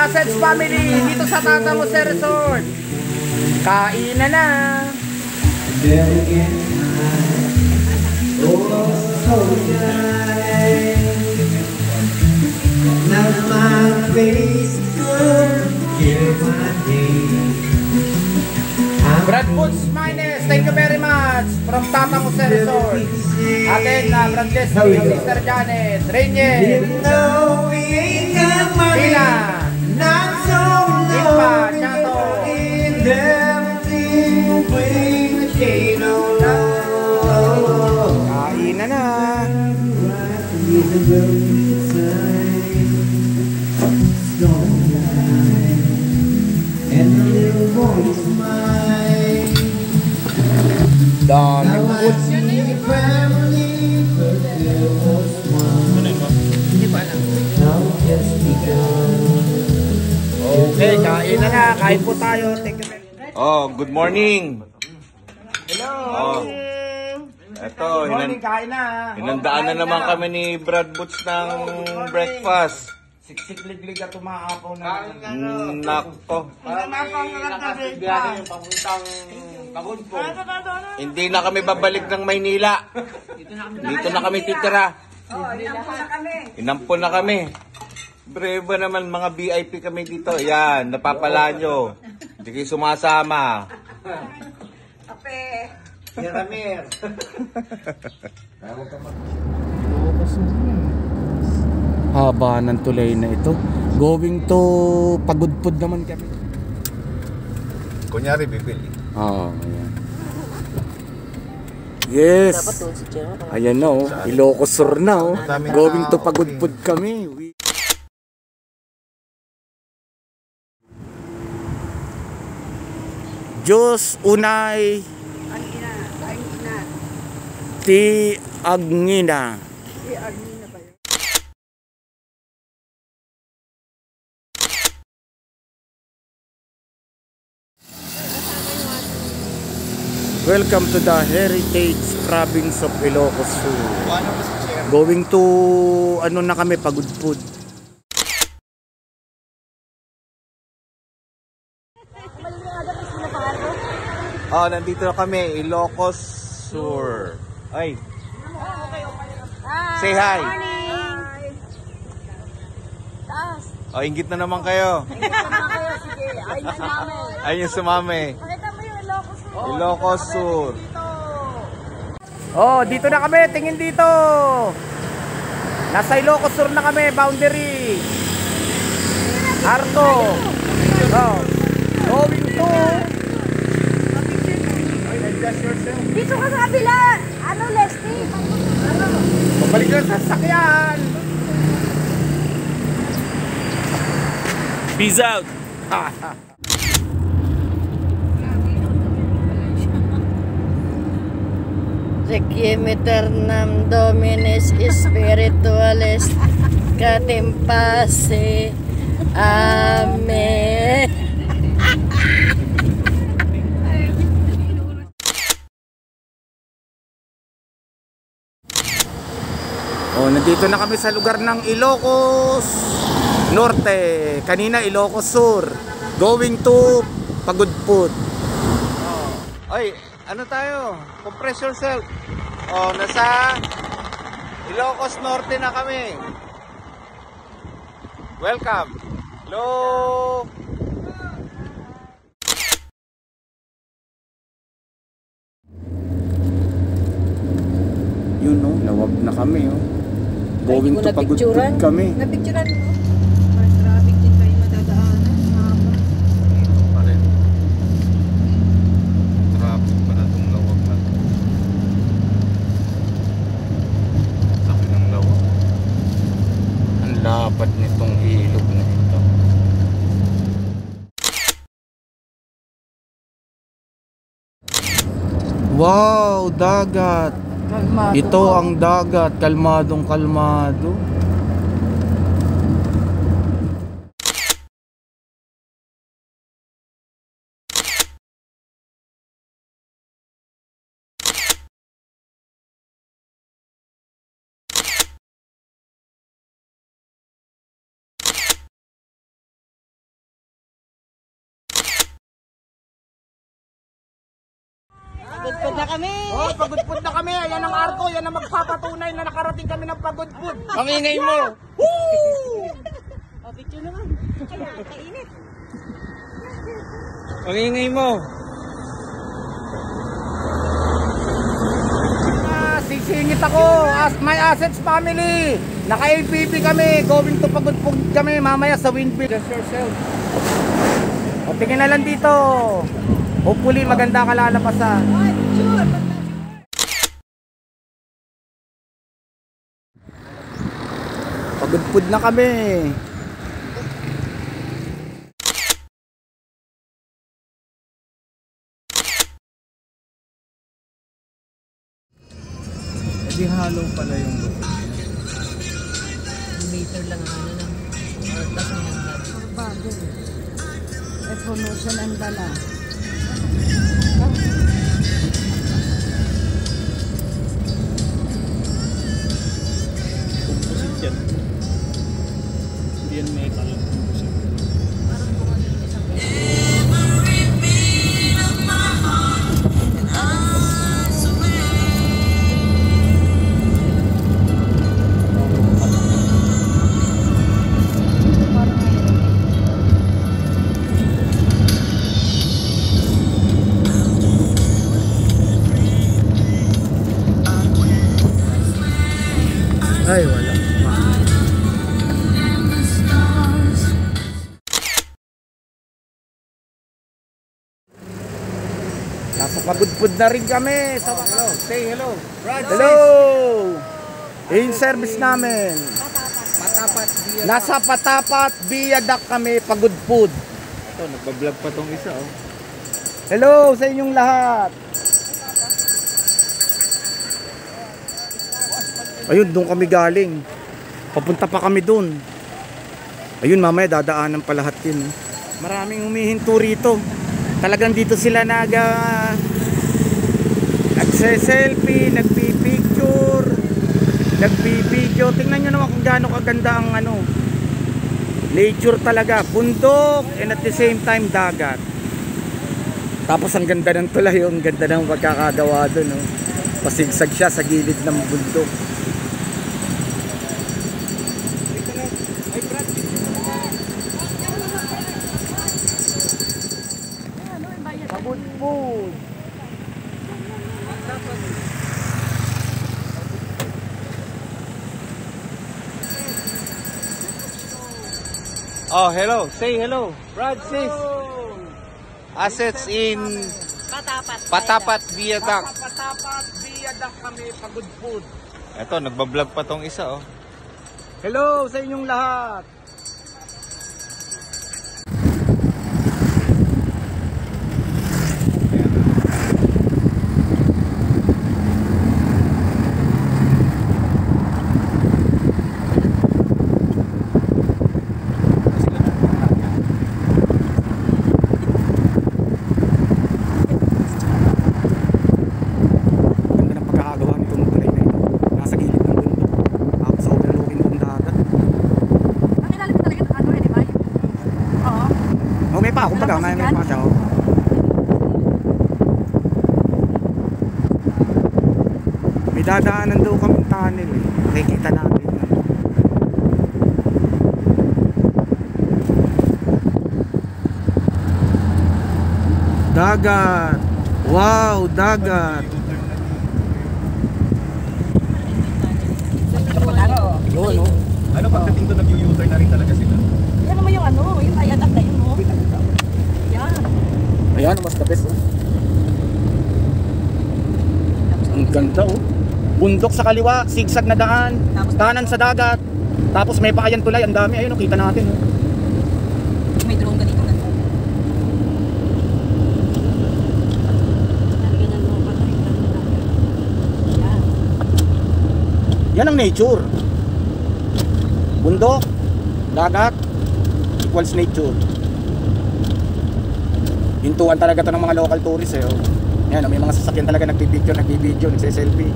Sausage Family dito sa Tatang Jose Resort. Kainan na. Brad Woods Minus, thank you very much from Tatang Jose Resort. Atin na Brad Leslie, Mr. Janet, Rainier, Tina, Ilpa, Chato. Kainan na. Daming food. Okay, kain na. Kain po tayo. Oh, good morning. Hello. Oh. Eto, Good morning, kain na. hinandaan na naman kami ni Brad Boots ng breakfast. Siksik-liglig at umaapaw na. Nako. Hindi na kami babalik ng Maynila. Dito na kami titira. Inampon na kami. Breva naman, mga VIP kami dito. Yan, napapala nyo. Hindi kayo sumasama. Kape. Yaramir. Haba ng tulay na ito. Going to Pagudpud naman kami. Kunyari, bibili. Oo, ayan. Yes. Ayan na oh. Ilocos Sur na oh. Going to Pagudpud kami. Diyos unay ti agngina. Welcome to the Heritage Province of Ilocos Sur. Going to ano na kami, Pagudpud. Oh, nandito na kami, Ilocos Sur. Ay. Say hi. Oh, inggit na naman kayo. Ayun yung sumami. Ilocos Sur. Oh, dito na kami. Tingin dito. Nasa Ilocos Sur na kami. Boundary. Arco. Oh. Going to. Dito ka sa kabila! Ano, Leslie? Pabalik na sa sasakyan. Peace out! Requiem aeternam Dominis Spiritualis Catempase. Amen. Oh, nandito na kami sa lugar ng Ilocos Norte. Kanina Ilocos Sur. Going to Pagudpud. Ay, ano tayo? Compress yourself. Oh, nasa Ilocos Norte na kami. Welcome. Hello. Yun no, nawag na kami oh. Going to Pagudpud kami. Napicturan mo? Mas traffic din kayo madadaanan. Ito pa rin. Traffic pa na itong lawag na. Laki ng lawag. Ang lapad nitong ilog na ito. Wow, dagat. Ito ang dagat, kalmadong kalmado. Pagod na kami. Oh, pagudpud na kami. Yan ang arko. Yan ang magpapatunay na nakarating kami ng pagudpud. Ang ingay mo. Woo! O, picture naman. Kaya, kainit. Ang ingay mo. Sisingit ako. My Assets family. Naka-LPP kami. Going to pagudpud kami mamaya sa Windmill. Just yourself. O, tingin na lang dito. Hopefully maganda kalalabasan. Pagudpud na kami. Di halo pala yung loob. Meter lang ang ano lang. Or tas may hanggang. Bago. Promotion ang dala. Composite yan. Hindi yan metal. Parang kung ano yung isang Ay, wala. Nasa pagudpud na rin kami. Hello, say hello. Hello. In service namin. Nasa Patapat Viaduct kami, pagudpud. Ito, nagbablog pa tong isa oh. Hello sa inyong lahat. Ayun, doon kami galing. Papunta pa kami doon. Ayun, mamaya dadaanan pa lahat yun. Maraming humihinto rito. Talagang dito sila nagse-selfie, nagpi-picture, nagpi-video. Tingnan nyo naman kung gaano kaganda ang ano. Nature talaga, bundok and at the same time dagat. Tapos ang ganda ng tulay, ang ganda ng pagkakagawa doon. No? Pasigsag siya sa gilid ng bundok. Pagudpud. Oh, hello. Say hello. Brad, sis. Assets in Patapat Viaduct. Patapat Viaduct kami, pagudpud. Ito, nagbablog pa tong isa oh. Hello sa inyong lahat. Kumbaga, may mga tao. May dadaanan daw kaming tunnel eh. Nakikita natin. Dagat. Wow, dagat. Doon, no? Ano pagdating doon nag-u-turn na rin talaga sila? Yan naman yung ano, yung ayadak na yun, no? Yan. Ayan, mas the best. Oh. Ang ganda oh. Bundok sa kaliwa, sigsag na daan, tahanan sa dagat. Tapos may pakayan tulay, ang dami. Ayun, oh, kita natin. Oh. May drone ka dito na. Yan ang nature. Bundok, dagat, equals nature. Hintuan talaga to ng mga local tourists eh. Oh. Yan, may mga sasakyan talaga nagpipicture, nagpi-video, nagse-selfie.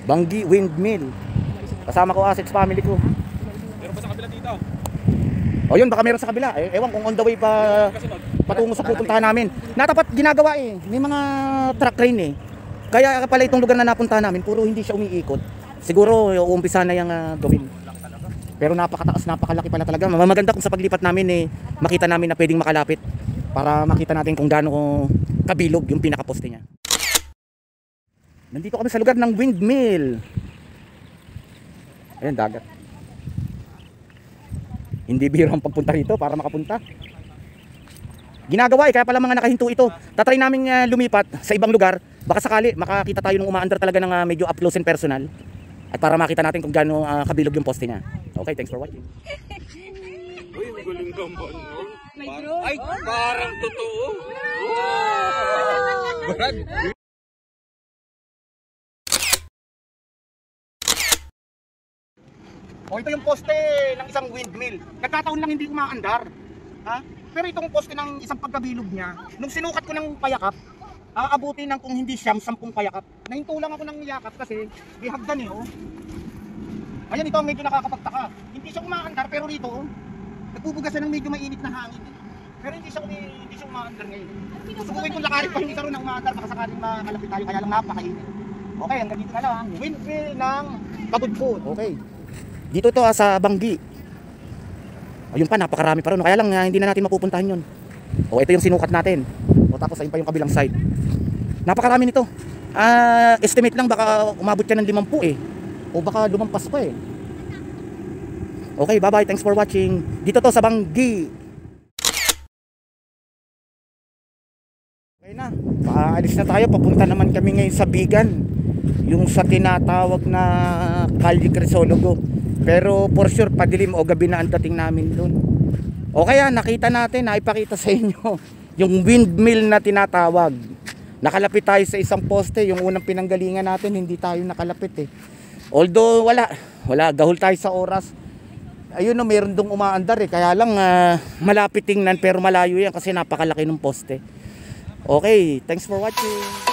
Banggi Windmill. Kasama ko assets family ko. Meron pa sa kabila dito. O yun, baka meron sa kabila. Ewan kung on the way pa patungo sa pupuntahan namin. Natapat ginagawa eh. May mga truck train eh. Kaya pala itong lugar na napuntahan namin, puro hindi siya umiikot. Siguro uumpisa na yung gawin. Pero napakataas, napakalaki pala talaga. Maganda kung sa paglipat namin eh, makita namin na pwedeng makalapit. Para makita natin kung gaano kabilog yung pinakaposte niya. Nandito kami sa lugar ng windmill. Ayan, dagat. Hindi biro ang pagpunta rito para makapunta. Ginagawa eh, kaya pala mga nakahinto ito. Tatry namin lumipat sa ibang lugar. Baka sakali makakita tayo ng umaandar talaga ng medyo up close and personal. At para makita natin kung gaano kabilog yung poste niya. Okay, thanks for watching. Uy, ang galing naman. Ay, parang totoo. Brad. O ito yung poste ng isang windmill. Nagkataon lang hindi umaandar. Ha? Pero itong poste ng isang pagkabilog niya, nung sinukat ko ng payakap, aabuti ng kung hindi siyam, 10 payakap. Nahinto lang ako ng yakap kasi may hagdan eh, oh. Ayan, ito ang medyo nakakapagtaka. Hindi siya umaandar pero rito, oh, nagbubugasan ng medyo mainit na hangin. Eh. Pero hindi siya umaandar ngayon. Susubukin kong lakarin pa yung isa rin na umaandar, baka sakaling makalapit tayo, kaya lang napakainit. Okay, hanggang dito na lang. Windmill ng Kabudbud. Okay. Dito to sa Banggi. Ayun pa, napakarami pa ron. Kaya lang hindi na natin mapupuntahan yun. O ito yung sinukat natin. O tapos ayun pa yung kabilang side. Napakarami nito. Estimate lang baka umabot ka ng 50 eh. O baka lumampas pa eh. Okay, bye bye. Thanks for watching. Dito to sa Banggi. Okay na. Paalis na tayo. Papunta naman kami ngayon sa Bigan. Yung sa tinatawag na Calle Crisologo. Pero for sure padilim o gabi na ang dating namin doon. O kaya nakita natin, naipakita sa inyo yung windmill na tinatawag. Nakalapit tayo sa isang poste. Yung unang pinanggalingan natin hindi tayo nakalapit eh. Although wala gahol tayo sa oras. Ayun no, meron dong umaandar eh. Kaya lang malapit tingnan pero malayo yan kasi napakalaki ng poste. Okay, thanks for watching.